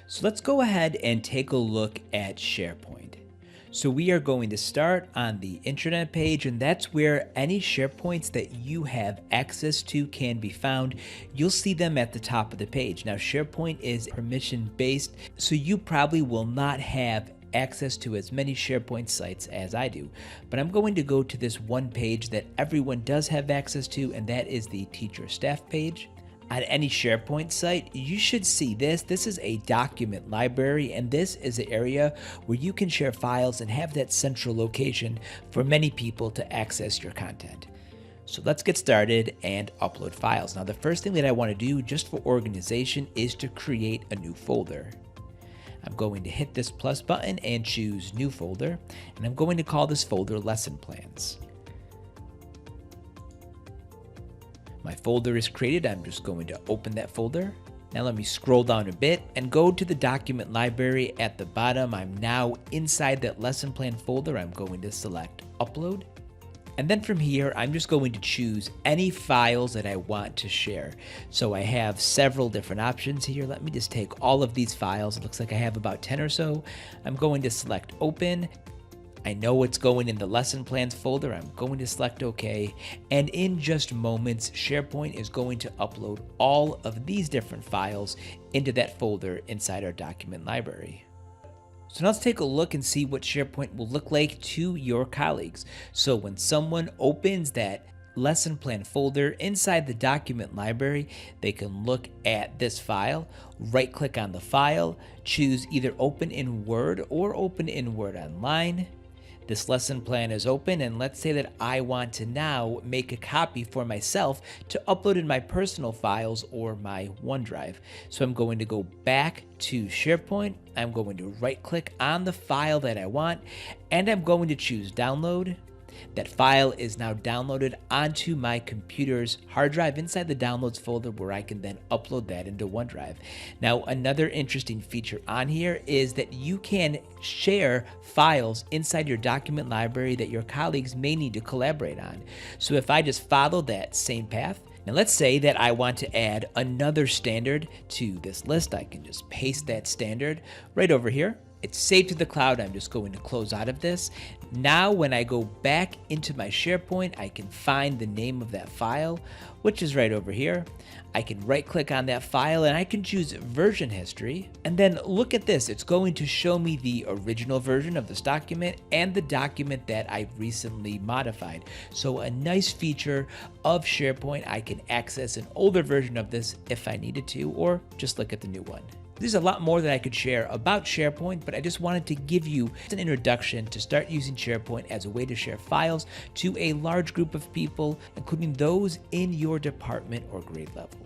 So let's go ahead and take a look at SharePoint. So we are going to start on the intranet page, and that's where any SharePoints that you have access to can be found. You'll see them at the top of the page. Now SharePoint is permission based, so you probably will not have access to as many SharePoint sites as I do, but I'm going to go to this one page that everyone does have access to, and that is the teacher staff page. On any SharePoint site, you should see this. This is a document library, and this is an area where you can share files and have that central location for many people to access your content. So let's get started and upload files. Now, the first thing that I want to do just for organization is to create a new folder. I'm going to hit this plus button and choose new folder, and I'm going to call this folder lesson plans. My folder is created. I'm just going to open that folder. Now let me scroll down a bit and go to the document library at the bottom. I'm now inside that lesson plan folder. I'm going to select upload. And then from here, I'm just going to choose any files that I want to share. So I have several different options here. Let me just take all of these files. It looks like I have about 10 or so. I'm going to select open. I know it's going in the lesson plans folder. I'm going to select OK. And in just moments, SharePoint is going to upload all of these different files into that folder inside our document library. So now let's take a look and see what SharePoint will look like to your colleagues. So when someone opens that lesson plan folder inside the document library, they can look at this file, right click on the file, choose either open in Word or open in Word Online. This lesson plan is open, and let's say that I want to now make a copy for myself to upload in my personal files or my OneDrive. So I'm going to go back to SharePoint. I'm going to right click on the file that I want, and I'm going to choose download. That file is now downloaded onto my computer's hard drive inside the downloads folder, where I can then upload that into OneDrive. Now, another interesting feature on here is that you can share files inside your document library that your colleagues may need to collaborate on. So if I just follow that same path, now let's say that I want to add another standard to this list. I can just paste that standard right over here. It's saved to the cloud. I'm just going to close out of this. Now when I go back into my SharePoint, I can find the name of that file, which is right over here. I can right click on that file and I can choose version history. And then look at this. It's going to show me the original version of this document and the document that I recently modified. So a nice feature of SharePoint. I can access an older version of this if I needed to, or just look at the new one. There's a lot more that I could share about SharePoint, but I just wanted to give you an introduction to start using SharePoint as a way to share files to a large group of people, including those in your department or grade level.